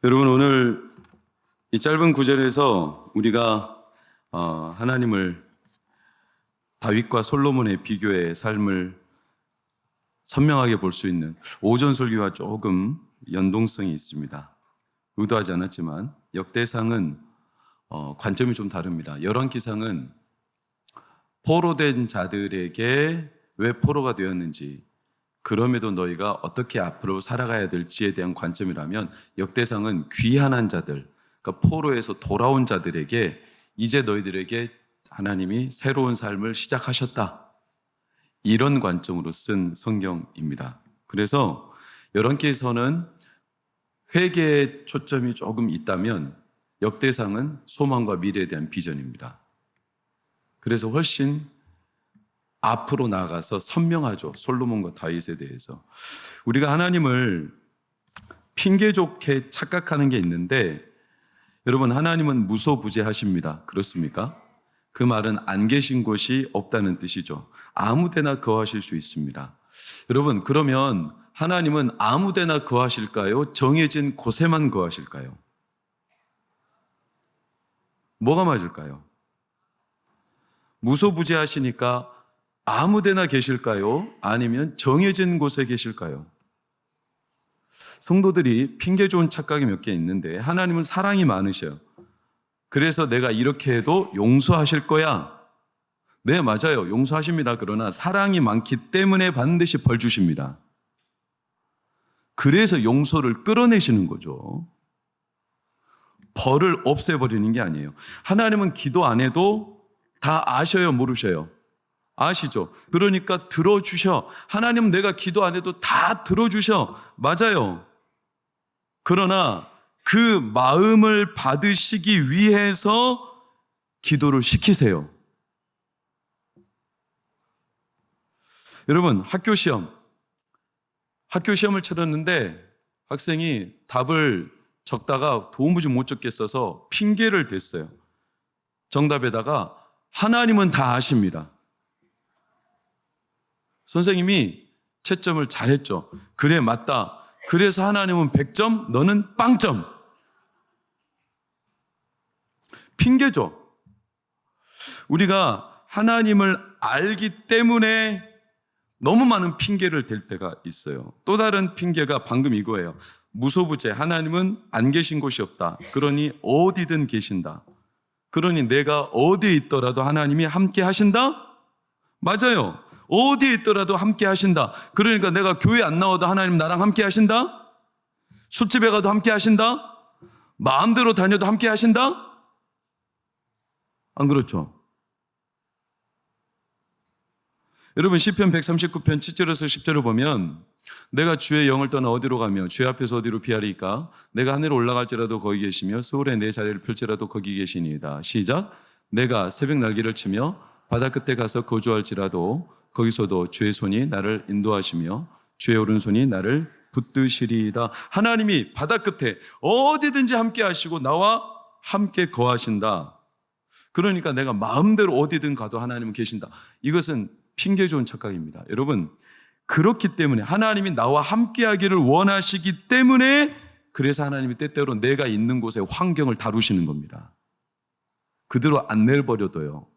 여러분, 오늘 이 짧은 구절에서 우리가 하나님을 다윗과 솔로몬의 비교의 삶을 선명하게 볼 수 있는 오전설교와 조금 연동성이 있습니다. 의도하지 않았지만 역대상은 관점이 좀 다릅니다. 열왕기상은 포로된 자들에게 왜 포로가 되었는지, 그럼에도 너희가 어떻게 앞으로 살아가야 될지에 대한 관점이라면, 역대상은 귀환한 자들, 그러니까 포로에서 돌아온 자들에게 이제 너희들에게 하나님이 새로운 삶을 시작하셨다, 이런 관점으로 쓴 성경입니다. 그래서 열왕기서는 회개에 초점이 조금 있다면 역대상은 소망과 미래에 대한 비전입니다. 그래서 훨씬 앞으로 나아가서 선명하죠. 솔로몬과 다윗에 대해서. 우리가 하나님을 핑계 좋게 착각하는 게 있는데, 여러분, 하나님은 무소부재하십니다. 그렇습니까? 그 말은 안 계신 곳이 없다는 뜻이죠. 아무 데나 거하실 수 있습니다. 여러분, 그러면 하나님은 아무 데나 거하실까요? 정해진 곳에만 거하실까요? 뭐가 맞을까요? 무소부재하시니까 아무 데나 계실까요? 아니면 정해진 곳에 계실까요? 성도들이 핑계 좋은 착각이 몇 개 있는데, 하나님은 사랑이 많으셔요. 그래서 내가 이렇게 해도 용서하실 거야. 네, 맞아요. 용서하십니다. 그러나 사랑이 많기 때문에 반드시 벌 주십니다. 그래서 용서를 끌어내시는 거죠. 벌을 없애버리는 게 아니에요. 하나님은 기도 안 해도 다 아셔요, 모르셔요? 아시죠? 그러니까 들어주셔. 하나님, 내가 기도 안 해도 다 들어주셔. 맞아요. 그러나 그 마음을 받으시기 위해서 기도를 시키세요. 여러분, 학교 시험을 치렀는데 학생이 답을 적다가 도무지 못 적겠어서 핑계를 댔어요. 정답에다가 하나님은 다 아십니다. 선생님이 채점을 잘했죠. 그래, 맞다. 그래서 하나님은 100점, 너는 빵점. 핑계죠. 우리가 하나님을 알기 때문에 너무 많은 핑계를 댈 때가 있어요. 또 다른 핑계가 방금 이거예요. 무소부재, 하나님은 안 계신 곳이 없다. 그러니 어디든 계신다. 그러니 내가 어디에 있더라도 하나님이 함께 하신다? 맞아요. 어디에 있더라도 함께 하신다. 그러니까 내가 교회 안 나와도 하나님 나랑 함께 하신다? 술집에 가도 함께 하신다? 마음대로 다녀도 함께 하신다? 안 그렇죠? 여러분, 시편 139편 7절에서 10절을 보면, 내가 주의 영을 떠나 어디로 가며 주의 앞에서 어디로 피하리까? 내가 하늘에 올라갈지라도 거기 계시며 수월에 내 자리를 펼지라도 거기 계시니이다. 시작. 내가 새벽 날개를 치며 바다 끝에 가서 거주할지라도 거기서도 주의 손이 나를 인도하시며 주의 오른손이 나를 붙드시리이다. 하나님이 바다 끝에 어디든지 함께 하시고 나와 함께 거하신다. 그러니까 내가 마음대로 어디든 가도 하나님은 계신다. 이것은 핑계 좋은 착각입니다. 여러분, 그렇기 때문에 하나님이 나와 함께 하기를 원하시기 때문에, 그래서 하나님이 때때로 내가 있는 곳의 환경을 다루시는 겁니다. 그대로 안 내버려둬요.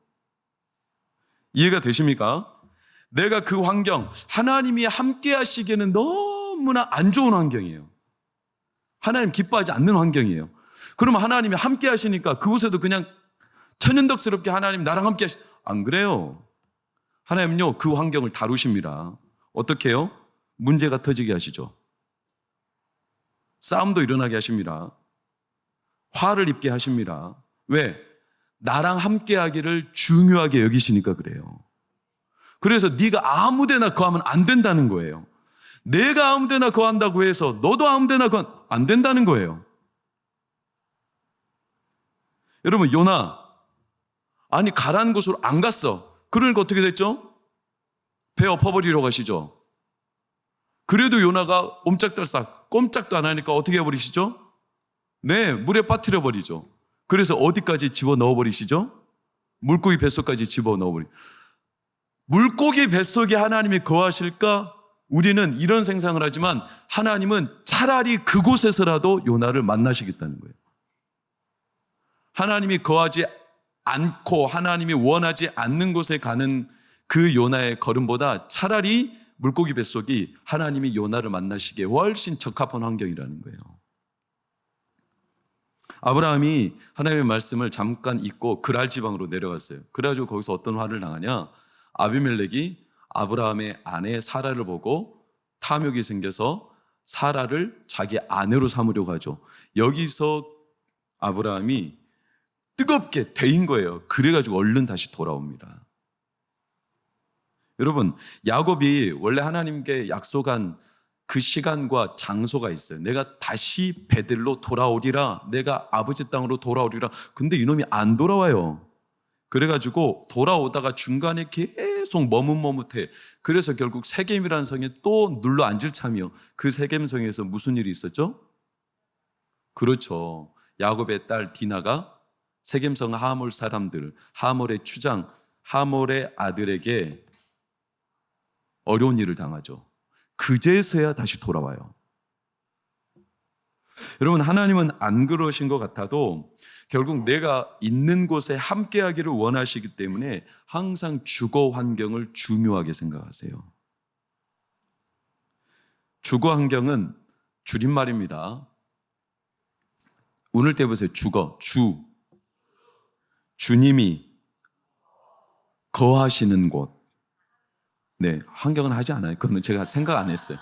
이해가 되십니까? 내가 그 환경, 하나님이 함께 하시기에는 너무나 안 좋은 환경이에요. 하나님 기뻐하지 않는 환경이에요. 그러면 하나님이 함께 하시니까 그곳에도 그냥 천연덕스럽게 하나님 나랑 함께 안 그래요. 하나님은요, 그 환경을 다루십니다. 어떻게 해요? 문제가 터지게 하시죠. 싸움도 일어나게 하십니다. 화를 입게 하십니다. 왜? 나랑 함께 하기를 중요하게 여기시니까 그래요. 그래서 네가 아무 데나 거하면 안 된다는 거예요. 내가 아무 데나 거한다고 해서 너도 아무 데나 거하면 안 된다는 거예요. 여러분, 요나, 아니 가라는 곳으로 안 갔어. 그러니까 어떻게 됐죠? 배 엎어버리러 가시죠. 그래도 요나가 옴짝달싹 꼼짝도 안 하니까 어떻게 해버리시죠? 네, 물에 빠뜨려 버리죠. 그래서 어디까지 집어넣어 버리시죠? 물고기 뱃속까지 집어넣어 버리죠. 물고기 뱃속에 하나님이 거하실까? 우리는 이런 생각을 하지만 하나님은 차라리 그곳에서라도 요나를 만나시겠다는 거예요. 하나님이 거하지 않고 하나님이 원하지 않는 곳에 가는 그 요나의 걸음보다 차라리 물고기 뱃속이 하나님이 요나를 만나시기에 훨씬 적합한 환경이라는 거예요. 아브라함이 하나님의 말씀을 잠깐 잊고 그랄 지방으로 내려갔어요. 그래가지고 거기서 어떤 화를 당하냐? 아비멜렉이 아브라함의 아내 사라를 보고 탐욕이 생겨서 사라를 자기 아내로 삼으려고 하죠. 여기서 아브라함이 뜨겁게 데인 거예요. 그래가지고 얼른 다시 돌아옵니다. 여러분, 야곱이 원래 하나님께 약속한 그 시간과 장소가 있어요. 내가 다시 베들로 돌아오리라. 내가 아버지 땅으로 돌아오리라. 근데 이놈이 안 돌아와요. 그래가지고 돌아오다가 중간에 계속 머뭇머뭇해. 그래서 결국 세겜이라는 성에 또 눌러 앉을 참이요. 그 세겜성에서 무슨 일이 있었죠? 그렇죠. 야곱의 딸 디나가 세겜성 하몰 사람들, 하몰의 추장, 하몰의 아들에게 어려운 일을 당하죠. 그제서야 다시 돌아와요. 여러분, 하나님은 안 그러신 것 같아도 결국 내가 있는 곳에 함께하기를 원하시기 때문에 항상 주거 환경을 중요하게 생각하세요. 주거 환경은 줄임말입니다. 오늘 때 보세요. 주거, 주님이 거하시는 곳. 네, 환경은 하지 않아요. 그거는 제가 생각 안 했어요.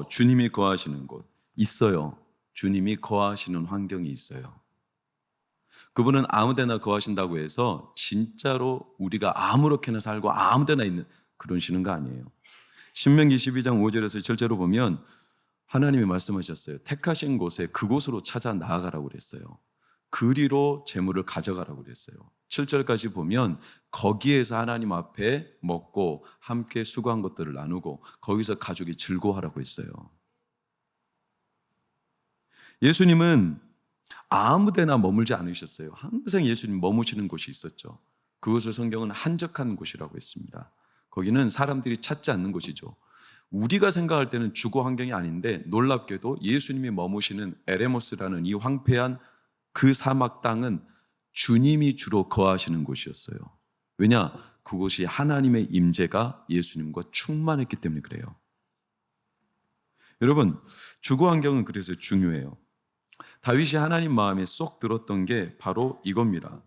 주님이 거하시는 곳 있어요. 주님이 거하시는 환경이 있어요. 그분은 아무데나 거하신다고 해서 진짜로 우리가 아무렇게나 살고 아무데나 있는 그러시는 거 아니에요. 신명기 12장 5절에서 7절로 보면 하나님이 말씀하셨어요. 택하신 곳에 그곳으로 찾아 나아가라고 그랬어요. 그리로 재물을 가져가라고 그랬어요. 7절까지 보면 거기에서 하나님 앞에 먹고 함께 수고한 것들을 나누고 거기서 가족이 즐거워하라고 했어요. 예수님은 아무 데나 머물지 않으셨어요. 항상 예수님 머무시는 곳이 있었죠. 그것을 성경은 한적한 곳이라고 했습니다. 거기는 사람들이 찾지 않는 곳이죠. 우리가 생각할 때는 주거 환경이 아닌데 놀랍게도 예수님이 머무시는 에레모스라는 이 황폐한 그 사막 땅은 주님이 주로 거하시는 곳이었어요. 왜냐? 그곳이 하나님의 임재가 예수님과 충만했기 때문에 그래요. 여러분, 주거 환경은 그래서 중요해요. 다윗이 하나님 마음에 쏙 들었던 게 바로 이겁니다.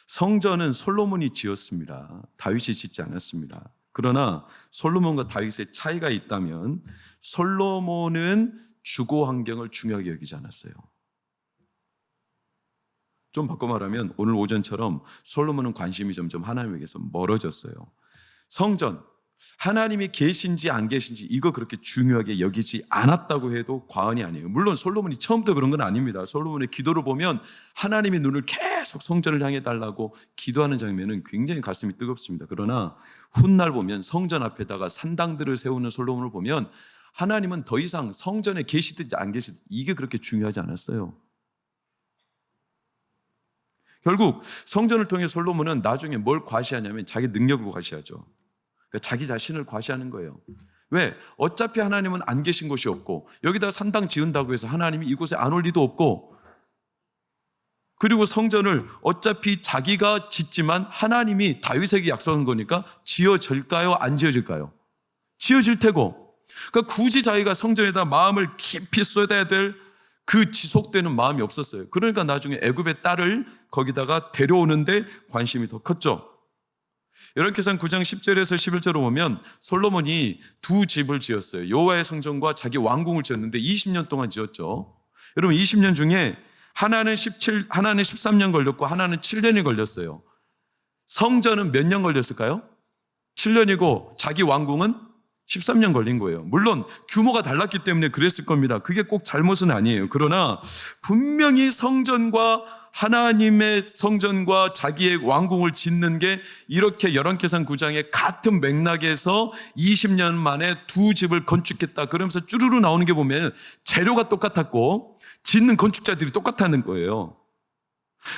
성전은 솔로몬이 지었습니다. 다윗이 짓지 않았습니다. 그러나 솔로몬과 다윗의 차이가 있다면 솔로몬은 주거 환경을 중요하게 여기지 않았어요. 좀 바꿔 말하면 오늘 오전처럼 솔로몬은 관심이 점점 하나님에게서 멀어졌어요. 성전, 하나님이 계신지 안 계신지 이거 그렇게 중요하게 여기지 않았다고 해도 과언이 아니에요. 물론 솔로몬이 처음부터 그런 건 아닙니다. 솔로몬의 기도를 보면 하나님의 눈을 계속 성전을 향해 달라고 기도하는 장면은 굉장히 가슴이 뜨겁습니다. 그러나 훗날 보면 성전 앞에다가 산당들을 세우는 솔로몬을 보면 하나님은 더 이상 성전에 계시든지 안 계시든지 이게 그렇게 중요하지 않았어요. 결국 성전을 통해 솔로몬은 나중에 뭘 과시하냐면 자기 능력을 과시하죠. 그러니까 자기 자신을 과시하는 거예요. 왜? 어차피 하나님은 안 계신 곳이 없고 여기다 산당 지은다고 해서 하나님이 이곳에 안 올 리도 없고 그리고 성전을 어차피 자기가 짓지만 하나님이 다윗에게 약속한 거니까 지어질까요? 안 지어질까요? 지어질 테고 그러니까 굳이 자기가 성전에다 마음을 깊이 쏟아야 될 그 지속되는 마음이 없었어요. 그러니까 나중에 애굽의 딸을 거기다가 데려오는데 관심이 더 컸죠. 열왕기상 9장 10절에서 11절로 보면 솔로몬이 두 집을 지었어요. 여호와의 성전과 자기 왕궁을 지었는데 20년 동안 지었죠. 여러분 20년 중에 하나는 13년 걸렸고 하나는 7년이 걸렸어요. 성전은 몇 년 걸렸을까요? 7년이고 자기 왕궁은 13년 걸린 거예요. 물론 규모가 달랐기 때문에 그랬을 겁니다. 그게 꼭 잘못은 아니에요. 그러나 분명히 성전과 하나님의 성전과 자기의 왕궁을 짓는 게 이렇게 열왕기상 9장의 같은 맥락에서 20년 만에 두 집을 건축했다. 그러면서 쭈루루 나오는 게 보면 재료가 똑같았고 짓는 건축자들이 똑같다는 거예요.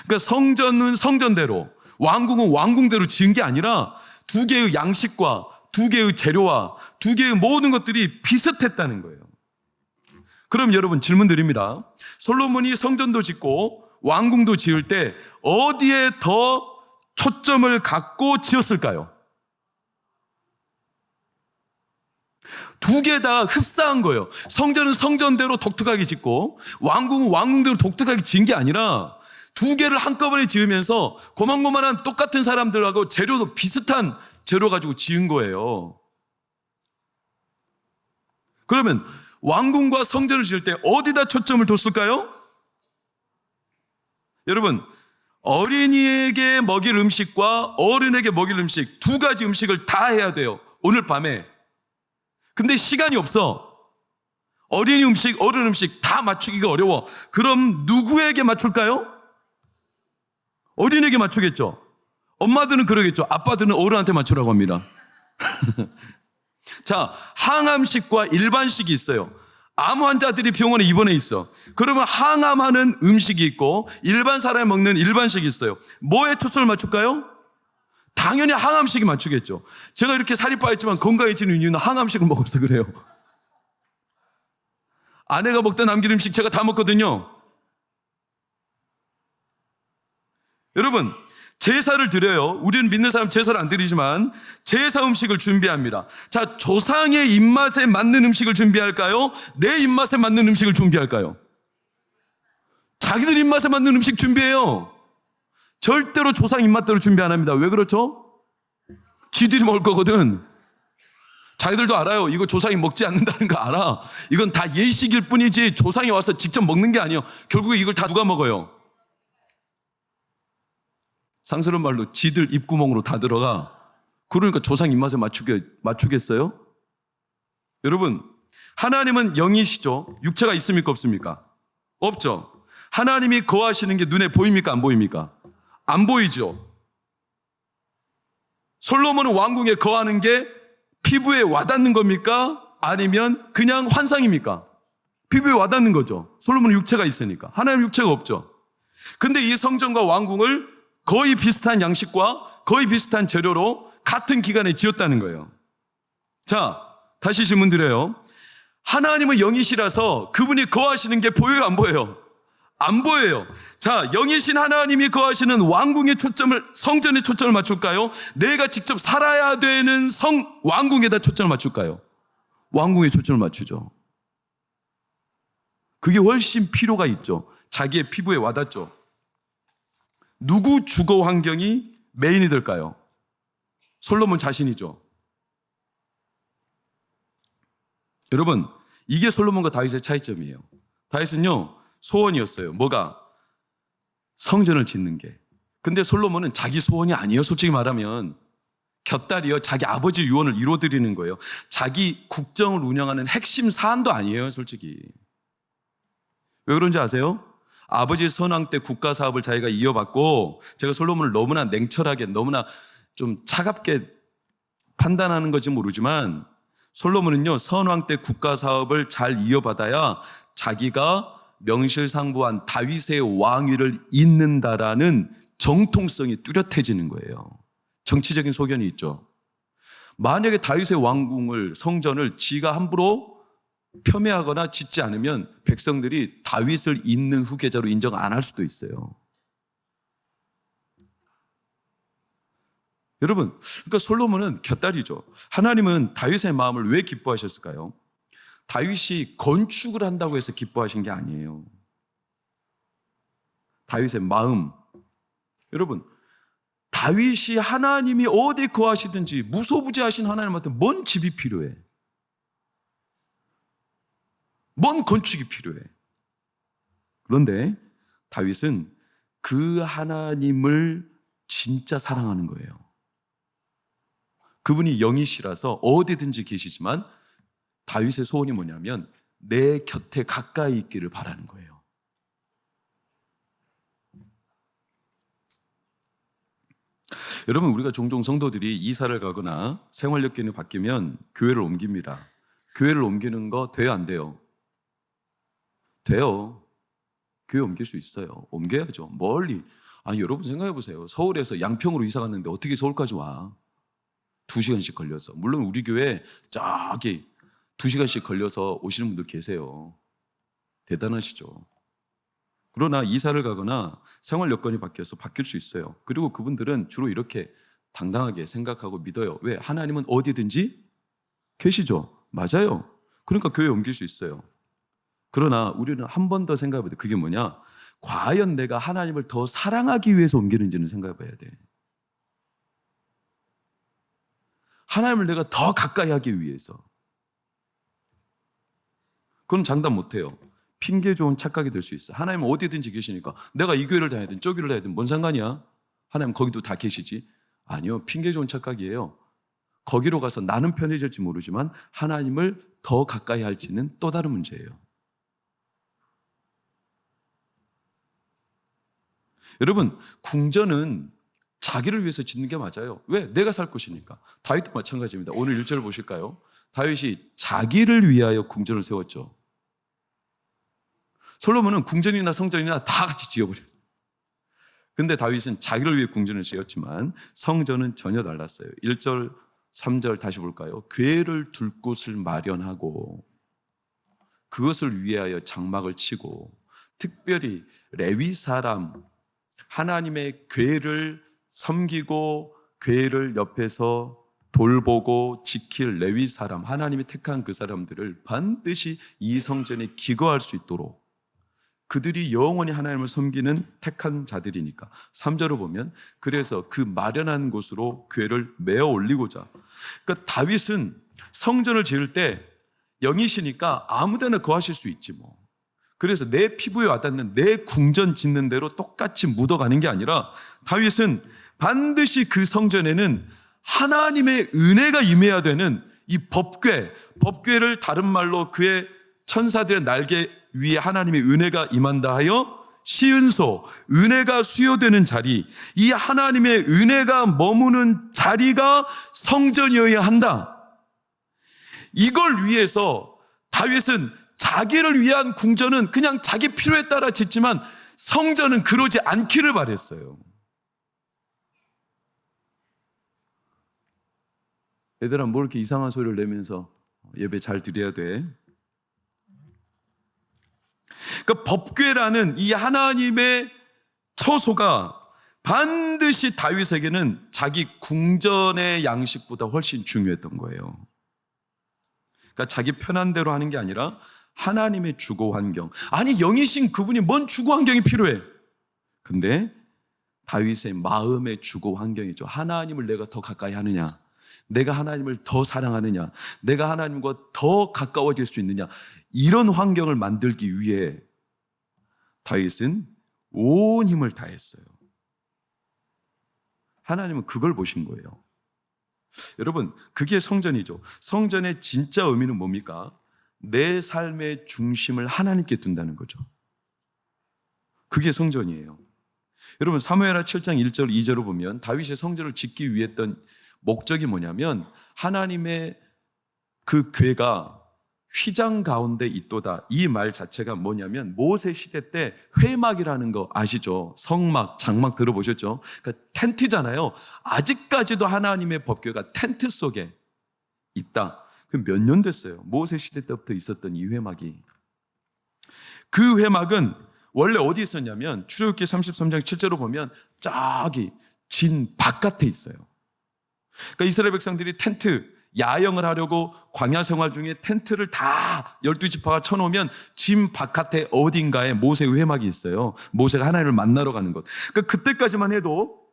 그러니까 성전은 성전대로 왕궁은 왕궁대로 지은 게 아니라 두 개의 양식과 두 개의 재료와 두 개의 모든 것들이 비슷했다는 거예요. 그럼 여러분 질문 드립니다. 솔로몬이 성전도 짓고 왕궁도 지을 때 어디에 더 초점을 갖고 지었을까요? 두 개 다 흡사한 거예요. 성전은 성전대로 독특하게 짓고 왕궁은 왕궁대로 독특하게 지은 게 아니라 두 개를 한꺼번에 지으면서 고만고만한 똑같은 사람들하고 재료도 비슷한 재료 가지고 지은 거예요. 그러면 왕궁과 성전을 지을 때 어디다 초점을 뒀을까요? 여러분, 어린이에게 먹일 음식과 어른에게 먹일 음식 두 가지 음식을 다 해야 돼요. 오늘 밤에. 근데 시간이 없어. 어린이 음식, 어른 음식 다 맞추기가 어려워. 그럼 누구에게 맞출까요? 어린이에게 맞추겠죠. 엄마들은 그러겠죠. 아빠들은 어른한테 맞추라고 합니다. 자, 항암식과 일반식이 있어요. 암 환자들이 병원에 입원해 있어. 그러면 항암하는 음식이 있고 일반 사람이 먹는 일반식이 있어요. 뭐에 초점을 맞출까요? 당연히 항암식이 맞추겠죠. 제가 이렇게 살이 빠졌지만 건강해지는 이유는 항암식을 먹어서 그래요. 아내가 먹던 남긴 음식 제가 다 먹거든요. 여러분, 제사를 드려요. 우리는 믿는 사람 제사를 안 드리지만 제사 음식을 준비합니다. 자, 조상의 입맛에 맞는 음식을 준비할까요? 내 입맛에 맞는 음식을 준비할까요? 자기들 입맛에 맞는 음식 준비해요. 절대로 조상 입맛대로 준비 안 합니다. 왜 그렇죠? 지들이 먹을 거거든. 자기들도 알아요. 이거 조상이 먹지 않는다는 거 알아. 이건 다 예식일 뿐이지 조상이 와서 직접 먹는 게 아니에요. 결국에 이걸 다 누가 먹어요? 상스러운 말로 지들 입구멍으로 다 들어가. 그러니까 조상 입맛에 맞추겠어요? 여러분, 하나님은 영이시죠? 육체가 있습니까? 없습니까? 없죠. 하나님이 거하시는 게 눈에 보입니까? 안 보입니까? 안 보이죠. 솔로몬은 왕궁에 거하는 게 피부에 와닿는 겁니까? 아니면 그냥 환상입니까? 피부에 와닿는 거죠. 솔로몬은 육체가 있으니까. 하나님 육체가 없죠. 근데 이 성전과 왕궁을 거의 비슷한 양식과 거의 비슷한 재료로 같은 기간에 지었다는 거예요. 자, 다시 질문 드려요. 하나님은 영이시라서 그분이 거하시는 게 보여요? 안 보여요? 안 보여요. 자, 영이신 하나님이 거하시는 왕궁의 초점을, 성전에 초점을 맞출까요? 내가 직접 살아야 되는 왕궁에다 초점을 맞출까요? 왕궁에 초점을 맞추죠. 그게 훨씬 필요가 있죠. 자기의 피부에 와닿죠. 누구 주거 환경이 메인이 될까요? 솔로몬 자신이죠. 여러분, 이게 솔로몬과 다윗의 차이점이에요. 다윗은요, 소원이었어요. 뭐가? 성전을 짓는 게. 근데 솔로몬은 자기 소원이 아니에요. 솔직히 말하면 곁다리요, 자기 아버지 유언을 이루어드리는 거예요. 자기 국정을 운영하는 핵심 사안도 아니에요. 솔직히. 왜 그런지 아세요? 아버지 선왕 때 국가 사업을 자기가 이어받고, 제가 솔로몬을 너무나 냉철하게, 너무나 좀 차갑게 판단하는 건지 모르지만, 솔로몬은요, 선왕 때 국가 사업을 잘 이어받아야 자기가 명실상부한 다윗의 왕위를 잇는다라는 정통성이 뚜렷해지는 거예요. 정치적인 소견이 있죠. 만약에 다윗의 왕궁을, 성전을 지가 함부로 폄훼하거나 짓지 않으면 백성들이 다윗을 잇는 후계자로 인정 안 할 수도 있어요. 여러분, 그러니까 솔로몬은 곁다리죠. 하나님은 다윗의 마음을 왜 기뻐하셨을까요? 다윗이 건축을 한다고 해서 기뻐하신 게 아니에요. 다윗의 마음. 여러분, 다윗이 하나님이 어디 거하시든지 무소부지하신 하나님한테 뭔 집이 필요해? 뭔 건축이 필요해? 그런데 다윗은 그 하나님을 진짜 사랑하는 거예요. 그분이 영이시라서 어디든지 계시지만 다윗의 소원이 뭐냐면 내 곁에 가까이 있기를 바라는 거예요. 여러분, 우리가 종종 성도들이 이사를 가거나 생활 여건이 바뀌면 교회를 옮깁니다. 교회를 옮기는 거 돼요, 안 돼요? 돼요. 교회 옮길 수 있어요. 옮겨야죠. 멀리. 아니, 여러분 생각해 보세요. 서울에서 양평으로 이사 갔는데 어떻게 서울까지 와? 2시간씩 걸려서. 물론 우리 교회 저기 2시간씩 걸려서 오시는 분들 계세요. 대단하시죠. 그러나 이사를 가거나 생활 여건이 바뀌어서 바뀔 수 있어요. 그리고 그분들은 주로 이렇게 당당하게 생각하고 믿어요. 왜? 하나님은 어디든지 계시죠. 맞아요. 그러니까 교회 옮길 수 있어요. 그러나 우리는 한 번 더 생각해 봐야 돼. 그게 뭐냐? 과연 내가 하나님을 더 사랑하기 위해서 옮기는지는 생각해 봐야 돼. 하나님을 내가 더 가까이 하기 위해서. 그건 장담 못해요. 핑계 좋은 착각이 될 수 있어. 하나님은 어디든지 계시니까 내가 이 교회를 다니든 저 교회를 다니든 뭔 상관이야? 하나님 거기도 다 계시지? 아니요. 핑계 좋은 착각이에요. 거기로 가서 나는 편해질지 모르지만 하나님을 더 가까이 할지는 또 다른 문제예요. 여러분, 궁전은 자기를 위해서 짓는 게 맞아요. 왜? 내가 살 곳이니까. 다윗도 마찬가지입니다. 오늘 1절 보실까요? 다윗이 자기를 위하여 궁전을 세웠죠. 솔로몬은 궁전이나 성전이나 다 같이 지어버렸어요. 근데 다윗은 자기를 위해 궁전을 지었지만 성전은 전혀 달랐어요. 1절, 3절 다시 볼까요? 궤를 둘 곳을 마련하고 그것을 위하여 장막을 치고 특별히 레위 사람, 하나님의 궤를 섬기고 궤를 옆에서 돌보고 지킬 레위 사람, 하나님이 택한 그 사람들을 반드시 이 성전에 기거할 수 있도록 그들이 영원히 하나님을 섬기는 택한 자들이니까 3절을 보면 그래서 그 마련한 곳으로 궤를 메어 올리고자. 그러니까 다윗은 성전을 지을 때 영이시니까 아무데나 거하실 수 있지 뭐. 그래서 내 피부에 와닿는 내 궁전 짓는 대로 똑같이 묻어가는 게 아니라 다윗은 반드시 그 성전에는 하나님의 은혜가 임해야 되는 이 법궤를 다른 말로 그의 천사들의 날개 위에 하나님의 은혜가 임한다 하여 시은소, 은혜가 수요되는 자리, 이 하나님의 은혜가 머무는 자리가 성전이어야 한다. 이걸 위해서 다윗은 자기를 위한 궁전은 그냥 자기 필요에 따라 짓지만 성전은 그러지 않기를 바랬어요. 얘들아, 뭐 이렇게 이상한 소리를 내면서 예배 잘 드려야 돼? 그러니까 법궤라는 이 하나님의 처소가 반드시 다윗에게는 자기 궁전의 양식보다 훨씬 중요했던 거예요. 그러니까 자기 편한 대로 하는 게 아니라 하나님의 주거 환경. 아니 영이신 그분이 뭔 주거 환경이 필요해? 근데 다윗의 마음의 주거 환경이죠. 하나님을 내가 더 가까이 하느냐, 내가 하나님을 더 사랑하느냐, 내가 하나님과 더 가까워질 수 있느냐, 이런 환경을 만들기 위해 다윗은 온 힘을 다했어요. 하나님은 그걸 보신 거예요. 여러분, 그게 성전이죠. 성전의 진짜 의미는 뭡니까? 내 삶의 중심을 하나님께 둔다는 거죠. 그게 성전이에요. 여러분, 사무엘하 7장 1절 2절을 보면 다윗이 성전을 짓기 위해 했던 목적이 뭐냐면 하나님의 그 궤가 휘장 가운데 있도다. 이 말 자체가 뭐냐면 모세 시대 때 회막이라는 거 아시죠? 성막, 장막 들어보셨죠? 그러니까 텐트잖아요. 아직까지도 하나님의 법궤가 텐트 속에 있다. 그 몇 년 됐어요. 모세 시대 때부터 있었던 이 회막이. 그 회막은 원래 어디 있었냐면 출애굽기 33장 7절로 보면 저기 진 바깥에 있어요. 그러니까 이스라엘 백성들이 텐트 야영을 하려고 광야 생활 중에 텐트를 다 12지파가 쳐놓으면 진 바깥에 어딘가에 모세의 회막이 있어요. 모세가 하나님을 만나러 가는 것. 그러니까 그때까지만 해도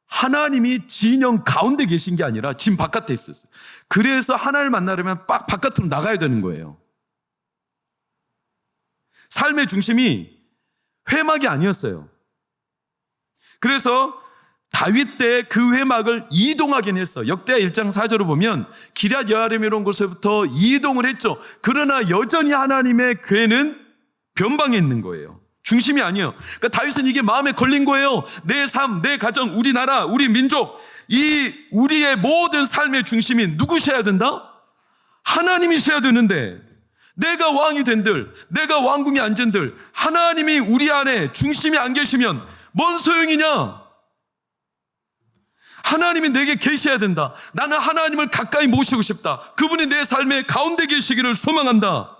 하나님이 진영 가운데 계신 게 아니라 진 바깥에 있었어요. 그래서 하나님을 만나려면 바깥으로 나가야 되는 거예요. 삶의 중심이 회막이 아니었어요. 그래서 다윗 때 그 회막을 이동하긴 했어. 역대하 1장 4절을 보면 기럇 여아림이라는 곳에부터 이동을 했죠. 그러나 여전히 하나님의 궤는 변방에 있는 거예요. 중심이 아니에요. 그러니까 다윗은 이게 마음에 걸린 거예요. 내 삶, 내 가정, 우리 나라, 우리 민족, 이 우리의 모든 삶의 중심이 누구셔야 된다? 하나님이셔야 되는데 내가 왕이 된들, 내가 왕궁에 앉은들 하나님이 우리 안에 중심이 안 계시면 뭔 소용이냐? 하나님이 내게 계셔야 된다. 나는 하나님을 가까이 모시고 싶다. 그분이 내 삶의 가운데 계시기를 소망한다.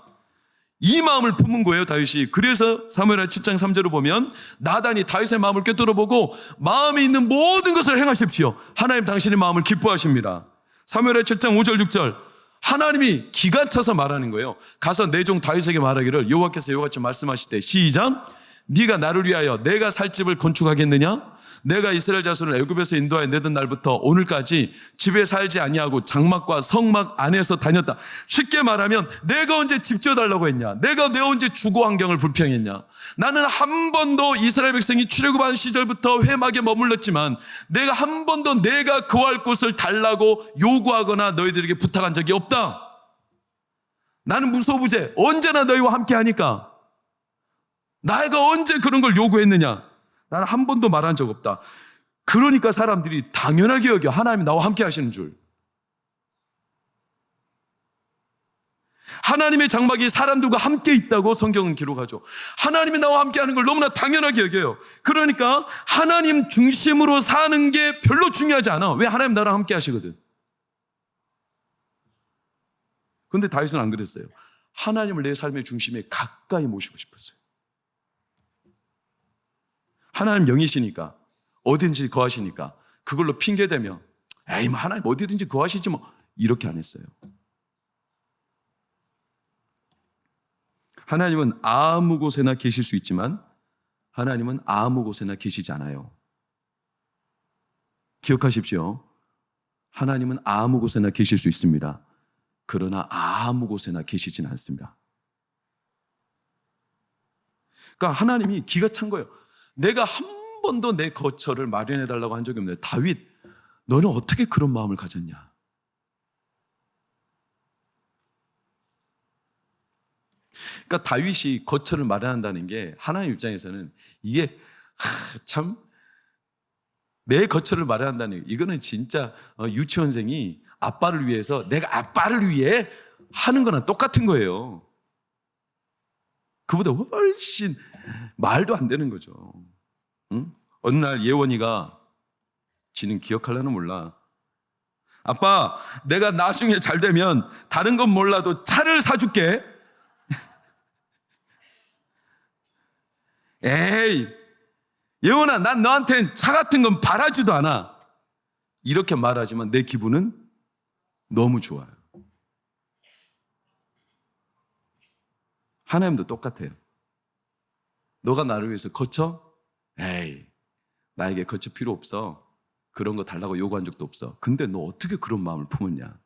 이 마음을 품은 거예요, 다윗이. 그래서 사무엘하 7장 3절을 보면 나단이 다윗의 마음을 꿰뚫어보고 마음에 있는 모든 것을 행하십시오. 하나님 당신의 마음을 기뻐하십니다. 사무엘하 7장 5절 6절 하나님이 기가 차서 말하는 거예요. 가서 내 종 다윗에게 말하기를 여호와께서 이와 같이 말씀하실 때 시작. 네가 나를 위하여 내가 살 집을 건축하겠느냐? 내가 이스라엘 자손을 애굽에서 인도하여 내던 날부터 오늘까지 집에 살지 아니하고 장막과 성막 안에서 다녔다. 쉽게 말하면 내가 언제 집 지어달라고 했냐? 내가 언제 주거 환경을 불평했냐? 나는 한 번도 이스라엘 백성이 출애굽한 시절부터 회막에 머물렀지만 내가 한 번도 내가 거할 곳을 달라고 요구하거나 너희들에게 부탁한 적이 없다. 나는 무소부재 언제나 너희와 함께 하니까 내가 언제 그런 걸 요구했느냐? 나는 한 번도 말한 적 없다. 그러니까 사람들이 당연하게 여겨. 하나님이 나와 함께 하시는 줄. 하나님의 장막이 사람들과 함께 있다고 성경은 기록하죠. 하나님이 나와 함께 하는 걸 너무나 당연하게 여겨요. 그러니까 하나님 중심으로 사는 게 별로 중요하지 않아. 왜? 하나님 나랑 함께 하시거든. 그런데 다윗은 안 그랬어요. 하나님을 내 삶의 중심에 가까이 모시고 싶었어요. 하나님 영이시니까 어딘지 거하시니까 그걸로 핑계대며 에이 뭐 하나님 어디든지 거하시지 뭐 이렇게 안 했어요. 하나님은 아무 곳에나 계실 수 있지만 하나님은 아무 곳에나 계시지 않아요. 기억하십시오. 하나님은 아무 곳에나 계실 수 있습니다. 그러나 아무 곳에나 계시진 않습니다. 그러니까 하나님이 기가 찬 거예요. 내가 한 번도 내 거처를 마련해달라고 한 적이 없는데 다윗, 너는 어떻게 그런 마음을 가졌냐? 그러니까 다윗이 거처를 마련한다는 게 하나님 입장에서는 이게 참 내 거처를 마련한다는 게 이거는 진짜 유치원생이 아빠를 위해서 내가 아빠를 위해 하는 거랑 똑같은 거예요. 그보다 훨씬 말도 안 되는 거죠. 응? 어느 날 예원이가 지는 기억하려는 몰라. 아빠, 내가 나중에 잘 되면 다른 건 몰라도 차를 사줄게. 에이, 예원아, 난 너한텐 차 같은 건 바라지도 않아. 이렇게 말하지만 내 기분은 너무 좋아요. 하나님도 똑같아요. 너가 나를 위해서 거쳐? 에이, 나에게 거쳐 필요 없어. 그런 거 달라고 요구한 적도 없어. 근데 너 어떻게 그런 마음을 품었냐?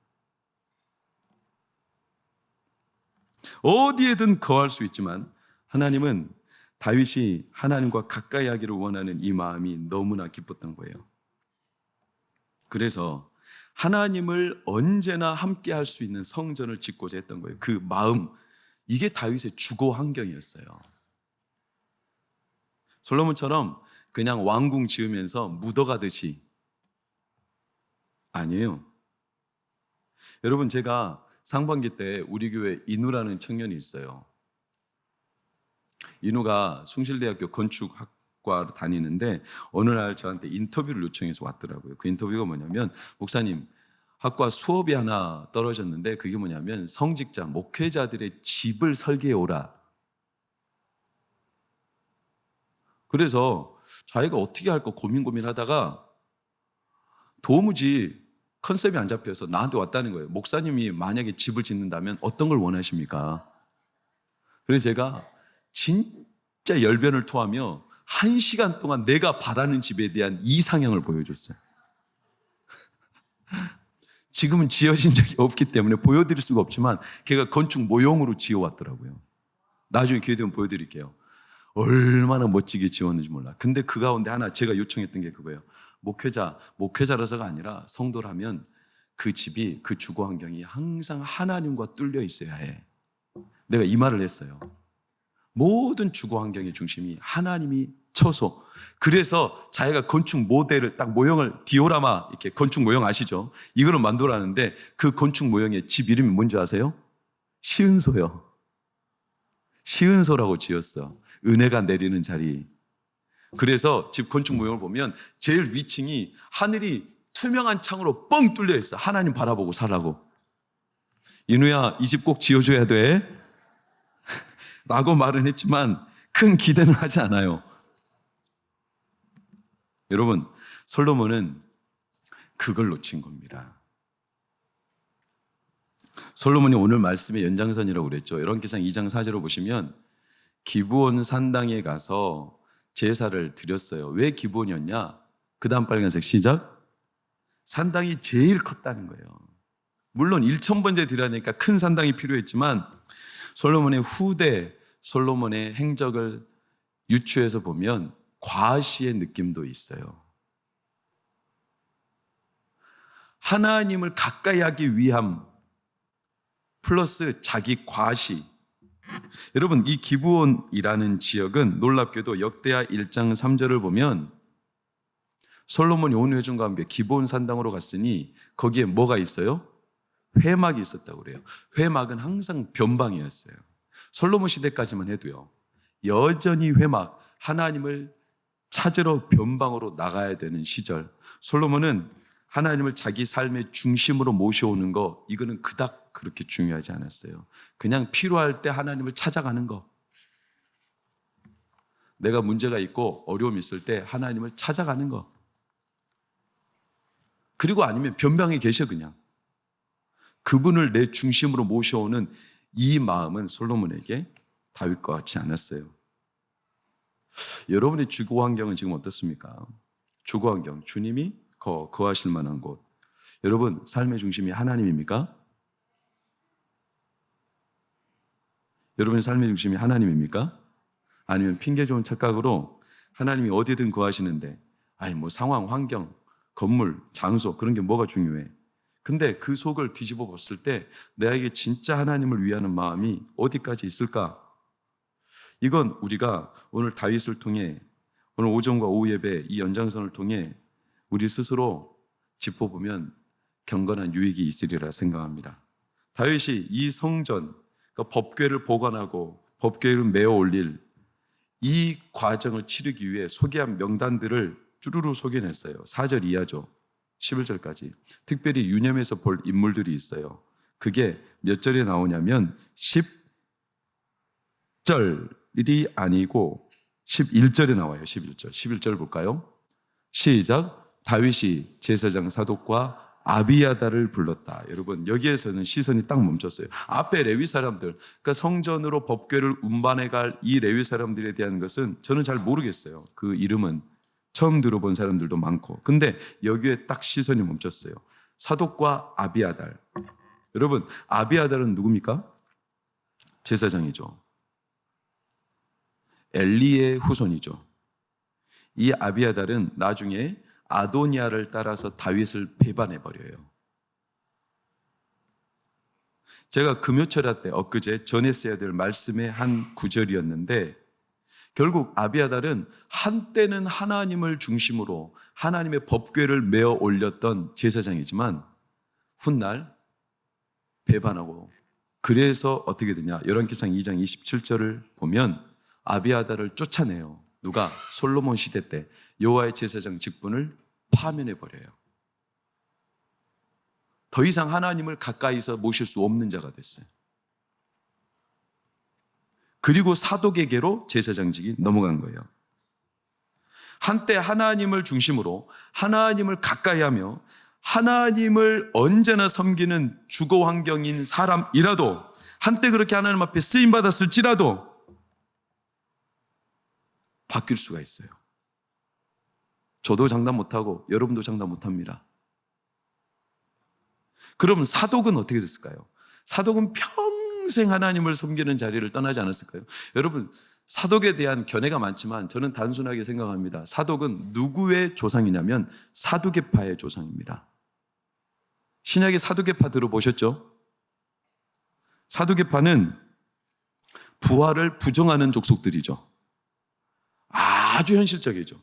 어디에든 거할 수 있지만 하나님은 다윗이 하나님과 가까이 하기를 원하는 이 마음이 너무나 기뻤던 거예요. 그래서 하나님을 언제나 함께 할 수 있는 성전을 짓고자 했던 거예요. 그 마음, 이게 다윗의 주거 환경이었어요. 솔로몬처럼 그냥 왕궁 지으면서 묻어가듯이 아니에요. 여러분, 제가 상반기 때 우리 교회 인우라는 청년이 있어요. 인우가 숭실대학교 건축학과를 다니는데 어느 날 저한테 인터뷰를 요청해서 왔더라고요. 그 인터뷰가 뭐냐면, 목사님, 학과 수업이 하나 떨어졌는데 그게 뭐냐면 성직자, 목회자들의 집을 설계해 오라. 그래서 자기가 어떻게 할까 고민하다가 도무지 컨셉이 안 잡혀서 나한테 왔다는 거예요. 목사님이 만약에 집을 짓는다면 어떤 걸 원하십니까? 그래서 제가 진짜 열변을 토하며 1시간 동안 내가 바라는 집에 대한 이상형을 보여줬어요. 지금은 지어진 적이 없기 때문에 보여드릴 수가 없지만 걔가 건축 모형으로 지어왔더라고요. 나중에 기회 되면 보여드릴게요. 얼마나 멋지게 지었는지 몰라. 근데 그 가운데 하나 제가 요청했던 게 그거예요. 목회자라서가 아니라 성도라면 그 집이, 그 주거 환경이 항상 하나님과 뚫려 있어야 해. 내가 이 말을 했어요. 모든 주거 환경의 중심이 하나님이 처소. 그래서 자기가 건축 모델을 딱 모형을 디오라마, 이렇게 건축 모형 아시죠? 이거를 만들어놨는데 그 건축 모형의 집 이름이 뭔지 아세요? 시은소요. 시은소라고 지었어. 은혜가 내리는 자리. 그래서 집 건축 모형을 보면 제일 위층이 하늘이 투명한 창으로 뻥 뚫려 있어. 하나님 바라보고 살라고. 인우야, 이 집 꼭 지어줘야 돼 라고 말은 했지만 큰 기대는 하지 않아요. 여러분, 솔로몬은 그걸 놓친 겁니다. 솔로몬이 오늘 말씀의 연장선이라고 그랬죠. 열왕기상 2장 4절을 보시면 기브온 산당에 가서 제사를 드렸어요. 왜 기브온이었냐? 그 다음 빨간색 시작. 산당이 제일 컸다는 거예요. 물론 1000번째 드려야 되니까 큰 산당이 필요했지만 솔로몬의 후대 솔로몬의 행적을 유추해서 보면 과시의 느낌도 있어요. 하나님을 가까이 하기 위함 플러스 자기 과시. 여러분, 이 기브온이라는 지역은 놀랍게도 역대하 1장 3절을 보면 솔로몬이 온 회중과 함께 기브온 산당으로 갔으니 거기에 뭐가 있어요? 회막이 있었다고 그래요. 회막은 항상 변방이었어요. 솔로몬 시대까지만 해도요. 여전히 회막, 하나님을 찾으러 변방으로 나가야 되는 시절. 솔로몬은 하나님을 자기 삶의 중심으로 모셔오는 거, 이거는 그닥 그렇게 중요하지 않았어요. 그냥 필요할 때 하나님을 찾아가는 거. 내가 문제가 있고 어려움이 있을 때 하나님을 찾아가는 거. 그리고 아니면 변방에 계셔 그냥. 그분을 내 중심으로 모셔오는 이 마음은 솔로몬에게 다윗과 같지 않았어요. 여러분의 주거 환경은 지금 어떻습니까? 주거 환경, 주님이 거하실 만한 곳. 여러분, 삶의 중심이 하나님입니까? 여러분의 삶의 중심이 하나님입니까? 아니면 핑계 좋은 착각으로 하나님이 어디든 거하시는데, 뭐 상황, 환경, 건물, 장소, 그런 게 뭐가 중요해? 근데 그 속을 뒤집어 봤을 때 내게 진짜 하나님을 위하는 마음이 어디까지 있을까? 이건 우리가 오늘 다윗을 통해, 오늘 오전과 오후 예배 이 연장선을 통해 우리 스스로 짚어보면 경건한 유익이 있으리라 생각합니다. 다윗이 이 성전, 그러니까 법궤를 보관하고 법궤를 메어 올릴 이 과정을 치르기 위해 소개한 명단들을 쭈루루 소개했어요. 4절 이하죠. 11절까지. 특별히 유념해서 볼 인물들이 있어요. 그게 몇 절에 나오냐면 10절이 아니고 11절에 나와요. 11절 볼까요? 시작. 다윗이 제사장 사독과 아비야다를 불렀다. 여러분, 여기에서는 시선이 딱 멈췄어요. 앞에 레위 사람들, 그러니까 성전으로 법궤를 운반해 갈 이 레위 사람들에 대한 것은 저는 잘 모르겠어요. 그 이름은 처음 들어본 사람들도 많고. 근데 여기에 딱 시선이 멈췄어요. 사독과 아비아달. 여러분, 아비아달은 누굽니까? 제사장이죠. 엘리의 후손이죠. 이 아비아달은 나중에 아도니아를 따라서 다윗을 배반해버려요. 제가 금요철야 때 엊그제 전했어야 될 말씀의 한 구절이었는데, 결국 아비아달은 한때는 하나님을 중심으로 하나님의 법궤를 메어 올렸던 제사장이지만 훗날 배반하고, 그래서 어떻게 되냐? 열왕기상 2장 27절을 보면 아비아달을 쫓아내요. 누가? 솔로몬 시대 때 여호와의 제사장 직분을 파면해버려요. 더 이상 하나님을 가까이서 모실 수 없는 자가 됐어요. 그리고 사독에게로 제사장직이 넘어간 거예요. 한때 하나님을 중심으로 하나님을 가까이 하며 하나님을 언제나 섬기는 주거 환경인 사람이라도, 한때 그렇게 하나님 앞에 쓰임받았을지라도 바뀔 수가 있어요. 저도 장담 못하고 여러분도 장담 못합니다. 그럼 사독은 어떻게 됐을까요? 사독은 평생 하나님을 섬기는 자리를 떠나지 않았을까요? 여러분, 사독에 대한 견해가 많지만 저는 단순하게 생각합니다. 사독은 누구의 조상이냐면 사두개파의 조상입니다. 신약의 사두개파 들어보셨죠? 사두개파는 부활을 부정하는 족속들이죠. 아주 현실적이죠.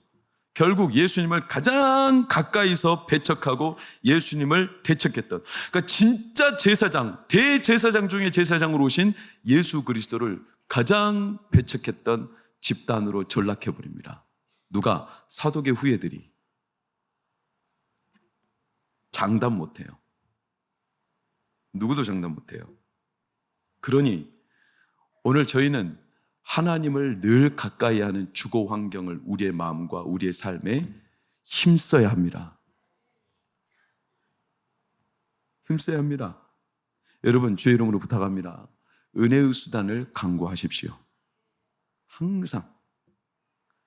결국 예수님을 가장 가까이서 배척하고 예수님을 대척했던, 그러니까 진짜 제사장, 대제사장 중에 제사장으로 오신 예수 그리스도를 가장 배척했던 집단으로 전락해버립니다. 누가? 사독의 후예들이. 장담 못해요. 누구도 장담 못해요. 그러니 오늘 저희는 하나님을 늘 가까이 하는 주거 환경을 우리의 마음과 우리의 삶에 힘써야 합니다. 힘써야 합니다. 여러분, 주의 이름으로 부탁합니다. 은혜의 수단을 강구하십시오. 항상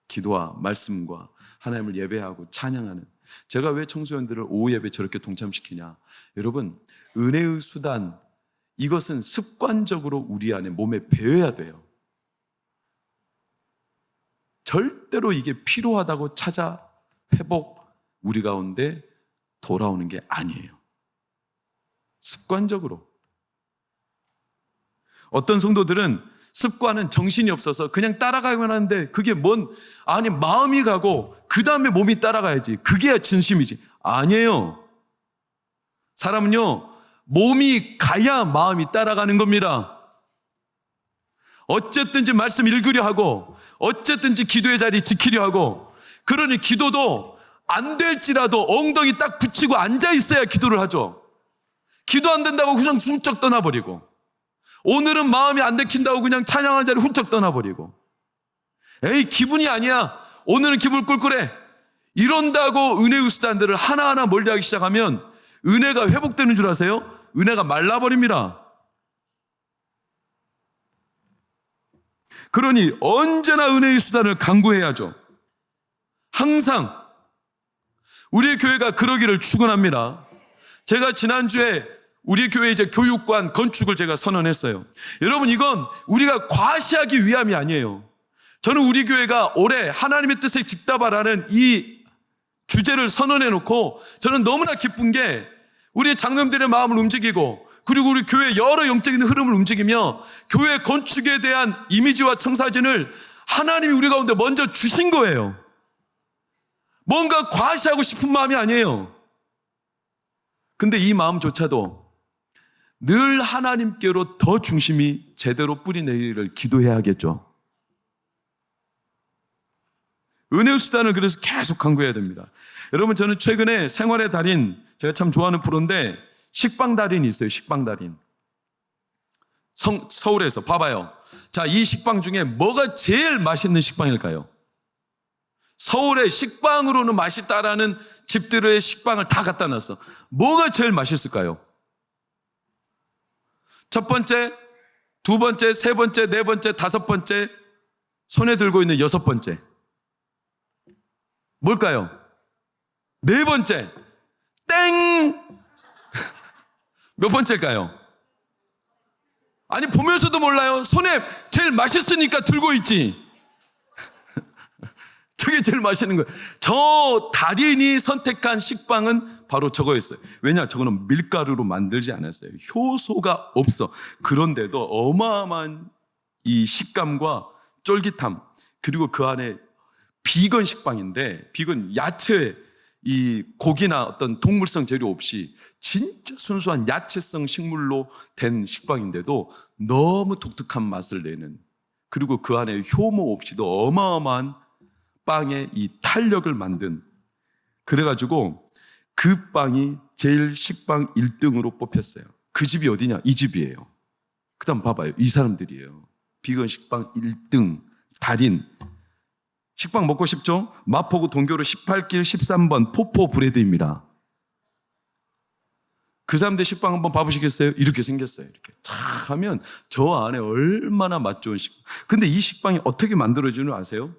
기도와 말씀과 하나님을 예배하고 찬양하는, 제가 왜 청소년들을 오후 예배 저렇게 동참시키냐, 여러분, 은혜의 수단, 이것은 습관적으로 우리 안에 몸에 배어야 돼요. 절대로 이게 필요하다고 찾아 회복 우리 가운데 돌아오는 게 아니에요. 습관적으로. 어떤 성도들은 습관은 정신이 없어서 그냥 따라가기만 하는데 그게 아니 마음이 가고 그 다음에 몸이 따라가야지. 그게 진심이지. 아니에요. 사람은요, 몸이 가야 마음이 따라가는 겁니다. 어쨌든지 말씀 읽으려 하고 어쨌든지 기도의 자리 지키려 하고, 그러니 기도도 안 될지라도 엉덩이 딱 붙이고 앉아 있어야 기도를 하죠. 기도 안 된다고 그냥 훌쩍 떠나버리고, 오늘은 마음이 안 내킨다고 그냥 찬양한 자리 훌쩍 떠나버리고, 에이 기분이 아니야, 오늘은 기분 꿀꿀해, 이런다고 은혜의 수단들을 하나하나 멀리하기 시작하면 은혜가 회복되는 줄 아세요? 은혜가 말라버립니다. 그러니 언제나 은혜의 수단을 강구해야죠. 항상 우리 교회가 그러기를 축원합니다. 제가 지난주에 우리 교회 이제 교육관 건축을 제가 선언했어요. 여러분, 이건 우리가 과시하기 위함이 아니에요. 저는 우리 교회가 올해 하나님의 뜻에 직답하라는 이 주제를 선언해 놓고 저는 너무나 기쁜 게, 우리 장로님들의 마음을 움직이고 그리고 우리 교회 여러 영적인 흐름을 움직이며 교회 건축에 대한 이미지와 청사진을 하나님이 우리 가운데 먼저 주신 거예요. 뭔가 과시하고 싶은 마음이 아니에요. 근데 이 마음조차도 늘 하나님께로 더 중심이 제대로 뿌리내리기를 기도해야겠죠. 은혜의 수단을 그래서 계속 강구해야 됩니다. 여러분, 저는 최근에 생활의 달인, 제가 참 좋아하는 프로인데 식빵 달인이 있어요. 식빵 달인. 서울에서 봐봐요. 자, 이 식빵 중에 뭐가 제일 맛있는 식빵일까요? 서울에 식빵으로는 맛있다라는 집들의 식빵을 다 갖다 놨어. 뭐가 제일 맛있을까요? 첫 번째, 두 번째, 세 번째, 네 번째, 다섯 번째, 손에 들고 있는 여섯 번째. 뭘까요? 네 번째. 땡! 몇 번째일까요? 아니, 보면서도 몰라요. 손에 제일 맛있으니까 들고 있지. 저게 제일 맛있는 거예요. 저 달인이 선택한 식빵은 바로 저거였어요. 왜냐? 저거는 밀가루로 만들지 않았어요. 효소가 없어. 그런데도 어마어마한 이 식감과 쫄깃함, 그리고 그 안에 비건 식빵인데, 비건 야채, 이 고기나 어떤 동물성 재료 없이 진짜 순수한 야채성 식물로 된 식빵인데도 너무 독특한 맛을 내는, 그리고 그 안에 효모 없이도 어마어마한 빵의 이 탄력을 만든, 그래가지고 그 빵이 제일 식빵 1등으로 뽑혔어요. 그 집이 어디냐? 이 집이에요. 그 다음 봐봐요. 이 사람들이에요. 비건 식빵 1등 달인. 식빵 먹고 싶죠? 마포구 동교로 18길 13번 포포 브레드입니다. 그 사람들 식빵 한번 봐보시겠어요? 이렇게 생겼어요. 이렇게 탁 하면 저 안에 얼마나 맛 좋은 식빵. 근데 이 식빵이 어떻게 만들어지는 줄 아세요?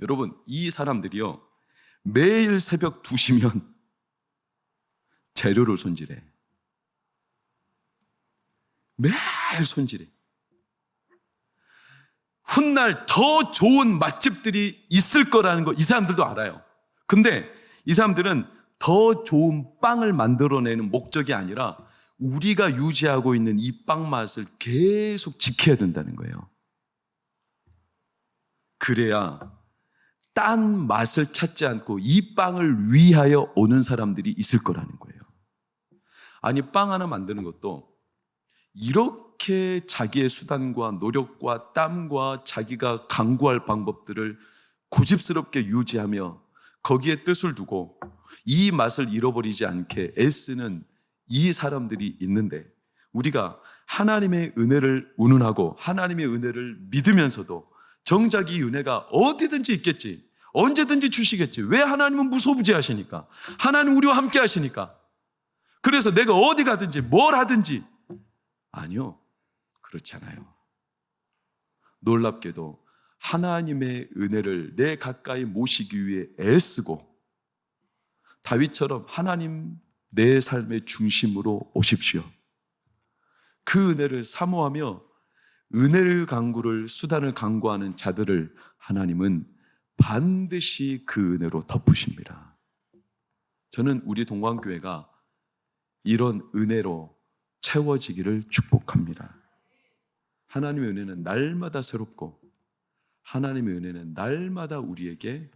여러분, 이 사람들이요, 매일 새벽 2시면 재료를 손질해. 매일 손질해. 훗날 더 좋은 맛집들이 있을 거라는 거 이 사람들도 알아요. 근데 이 사람들은 더 좋은 빵을 만들어내는 목적이 아니라 우리가 유지하고 있는 이 빵 맛을 계속 지켜야 된다는 거예요. 그래야 딴 맛을 찾지 않고 이 빵을 위하여 오는 사람들이 있을 거라는 거예요. 아니, 빵 하나 만드는 것도 이렇게 자기의 수단과 노력과 땀과 자기가 강구할 방법들을 고집스럽게 유지하며 거기에 뜻을 두고 이 맛을 잃어버리지 않게 애쓰는 이 사람들이 있는데, 우리가 하나님의 은혜를 운운하고 하나님의 은혜를 믿으면서도 정작 이 은혜가 어디든지 있겠지, 언제든지 주시겠지. 왜? 하나님은 무소부재하시니까. 하나님 우리와 함께 하시니까. 그래서 내가 어디 가든지 뭘 하든지. 아니요, 그렇지 않아요. 놀랍게도 하나님의 은혜를 내 가까이 모시기 위해 애쓰고, 다윗처럼 하나님 내 삶의 중심으로 오십시오. 그 은혜를 사모하며 은혜를 강구를, 수단을 강구하는 자들을 하나님은 반드시 그 은혜로 덮으십니다. 저는 우리 동광교회가 이런 은혜로 채워지기를 축복합니다. 하나님의 은혜는 날마다 새롭고, 하나님의 은혜는 날마다 우리에게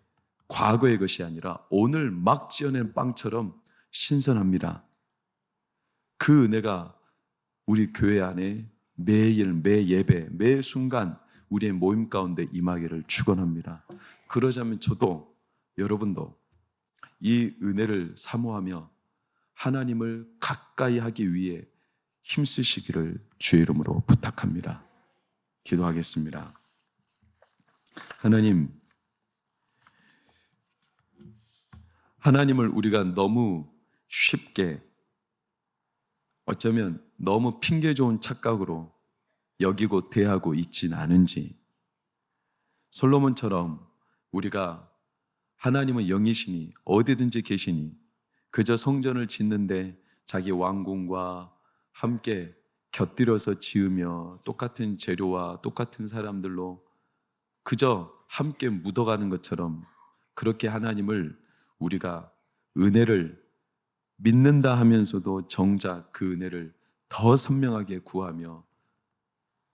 과거의 것이 아니라 오늘 막 지어낸 빵처럼 신선합니다. 그 은혜가 우리 교회 안에 매일, 매 예배, 매 순간 우리의 모임 가운데 임하기를 축원합니다. 그러자면 저도, 여러분도 이 은혜를 사모하며 하나님을 가까이 하기 위해 힘쓰시기를 주의 이름으로 부탁합니다. 기도하겠습니다. 하나님을 우리가 너무 쉽게, 어쩌면 너무 핑계 좋은 착각으로 여기고 대하고 있진 않은지, 솔로몬처럼 우리가 하나님은 영이시니 어디든지 계시니 그저 성전을 짓는데 자기 왕궁과 함께 곁들여서 지으며 똑같은 재료와 똑같은 사람들로 그저 함께 묻어가는 것처럼, 그렇게 하나님을 우리가 은혜를 믿는다 하면서도 정작 그 은혜를 더 선명하게 구하며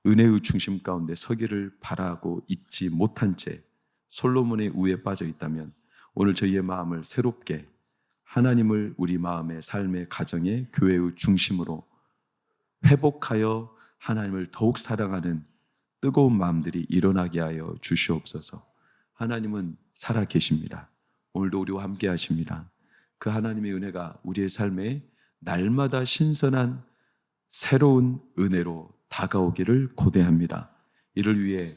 은혜의 중심 가운데 서기를 바라고 있지 못한 채 솔로몬의 우에 빠져 있다면, 오늘 저희의 마음을 새롭게 하나님을 우리 마음의 삶의 가정의 교회의 중심으로 회복하여 하나님을 더욱 사랑하는 뜨거운 마음들이 일어나게 하여 주시옵소서. 하나님은 살아 계십니다. 오늘도 우리와 함께 하십니다. 그 하나님의 은혜가 우리의 삶에 날마다 신선한 새로운 은혜로 다가오기를 고대합니다. 이를 위해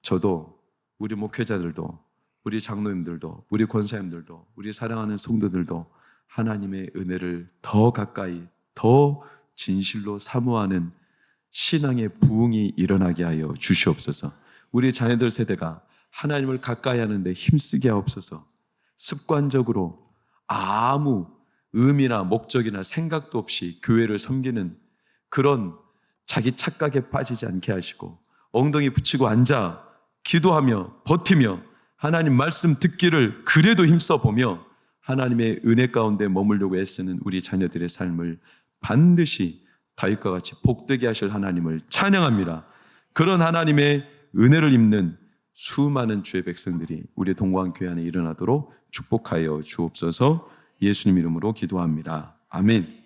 저도, 우리 목회자들도, 우리 장로님들도, 우리 권사님들도, 우리 사랑하는 성도들도 하나님의 은혜를 더 가까이, 더 진실로 사모하는 신앙의 부흥이 일어나게 하여 주시옵소서. 우리 자녀들 세대가 하나님을 가까이 하는데 힘쓰게 하옵소서. 습관적으로 아무 의미나 목적이나 생각도 없이 교회를 섬기는 그런 자기 착각에 빠지지 않게 하시고, 엉덩이 붙이고 앉아 기도하며 버티며 하나님 말씀 듣기를 그래도 힘써보며 하나님의 은혜 가운데 머물려고 애쓰는 우리 자녀들의 삶을 반드시 다윗과 같이 복되게 하실 하나님을 찬양합니다. 그런 하나님의 은혜를 입는 수많은 주의 백성들이 우리 동광교회 안에 일어나도록 축복하여 주옵소서. 예수님 이름으로 기도합니다. 아멘.